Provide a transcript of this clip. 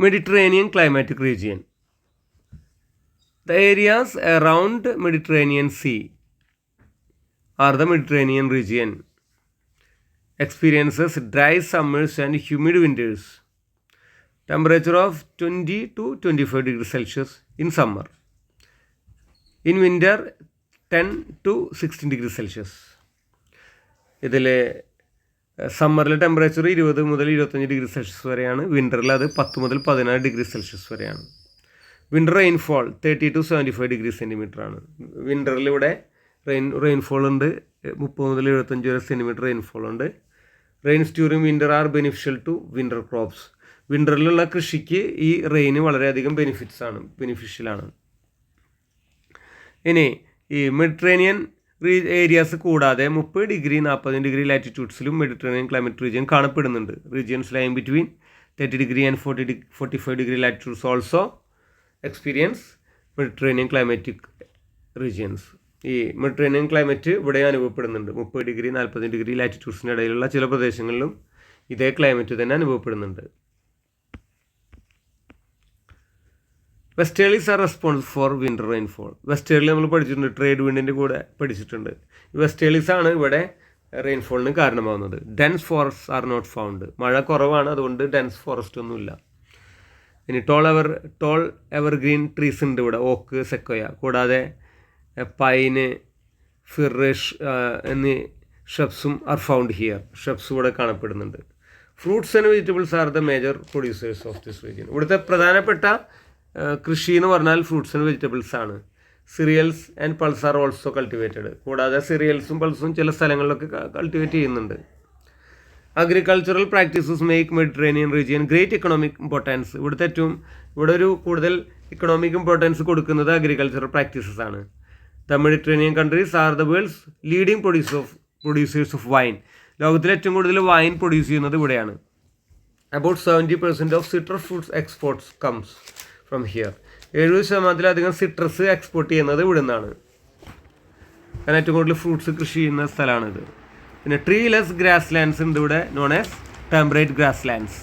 Mediterranean climatic region. The areas around Mediterranean Sea are the Mediterranean region. Experiences dry summers and humid winters. Temperature of 20 to 25 degrees Celsius in summer. In winter 10 to 16 degrees Celsius. ഇതിൽ സമ്മറിലെ temperature 20 മുതൽ 25 degree Celsius വരെയാണ്. വിൻ്ററിൽ അത് 10 മുതൽ 16 degree Celsius വരെയാണ്. Winter rainfall 30 to 75 degree centimetre ആണ്. വിൻ്ററിൽ ഇവിടെ rainfall ഉണ്ട്, 30 മുതൽ 75 വരെ സെൻറ്റിമീറ്റർ റെയിൻഫോൾ ഉണ്ട്. Rains during winter are beneficial to winter crops. വിൻ്ററിലുള്ള കൃഷിക്ക് ഈ റെയിന് വളരെയധികം ബെനിഫിഷ്യലാണ്. ഇനി ഈ മെഡിറ്ററേനിയൻ ഏരിയാസ് കൂടാതെ 30 ഡിഗ്രി 40 ഡിഗ്രി ലാറ്റിറ്റ്യൂഡ്സിലും മെഡിറ്ററേനിയൻ ക്ലൈമറ്റ് റീജിയൻ കാണപ്പെടുന്നുണ്ട്. Regions line between 30 degree and 45 degree latitudes also experience Mediterranean climatic regions. ഈ മെഡിറ്ററേനിയൻ ക്ലൈമറ്റ് ഇവിടെ അനുഭവപ്പെടുന്നുണ്ട്. 30 ഡിഗ്രി 40 ഡിഗ്രി ലാറ്റിറ്റ്യൂഡ്സിന് ഇടയിലുള്ള ചില പ്രദേശങ്ങളിലും ഇതേ ക്ലൈമറ്റ് തന്നെ അനുഭവപ്പെടുന്നുണ്ട്. Westerlies are response for winter rainfall. Westerly നമ്മൾ പഠിച്ചിട്ടുണ്ട്, ട്രേഡ് വിൻഡിൻ്റെ കൂടെ പഠിച്ചിട്ടുണ്ട്. ഈ വെസ്റ്റേർലീസ് ആണ് ഇവിടെ റെയിൻഫോളിന് കാരണമാകുന്നത്. Dense forest are not found. മഴ കുറവാണ്, അതുകൊണ്ട് ഡെൻസ് ഫോറസ്റ്റ് ഒന്നുമില്ല. ഇനി ടോൾ എവർഗ്രീൻ ട്രീസ് ഉണ്ട് ഇവിടെ, ഓക്ക്, സെക്കോയ. കൂടാതെ പൈന്, ഫിറിഷ് എന്നീ ഷ്രബ്സും ആർ ഫൗണ്ട് ഹിയർ. ഷ്രബ്സ് ഇവിടെ കാണപ്പെടുന്നുണ്ട്. Fruits and vegetables are the major producers of this region. ഇവിടുത്തെ പ്രധാനപ്പെട്ട കൃഷി എന്ന് പറഞ്ഞാൽ ഫ്രൂട്ട്സ് ആൻഡ് വെജിറ്റബിൾസ് ആണ്. Cereals and pulse are also cultivated. കൂടാതെ സിറിയൽസും പൾസും ചില സ്ഥലങ്ങളിലൊക്കെ കൾട്ടിവേറ്റ് ചെയ്യുന്നുണ്ട്. Agricultural practices make Mediterranean region great economic importance. ഇവിടെ ഒരു കൂടുതൽ ഇക്കണോമിക് ഇമ്പോർട്ടൻസ് കൊടുക്കുന്നത് അഗ്രികൾച്ചറൽ പ്രാക്ടീസസ് ആണ്. The Mediterranean countries are the world's leading producers of wine. ലോകത്തിൽ ഏറ്റവും കൂടുതൽ വൈൻ പ്രൊഡ്യൂസ് ചെയ്യുന്നത് ഇവിടെയാണ്. About 70% of citrus fruits exports comes from here. 70% citrus export ചെയ്യുന്നത് ഇവിടെ നിന്നാണ്. കാരണം ഏറ്റവും കൂടുതൽ ഫ്രൂട്ട്സ് കൃഷി ചെയ്യുന്ന സ്ഥലമാണിത്. പിന്നെ ട്രീലെസ് ഗ്രാസ് ലാൻഡ്സ് ഉണ്ട് ഇവിടെ, known as temperate grass lands.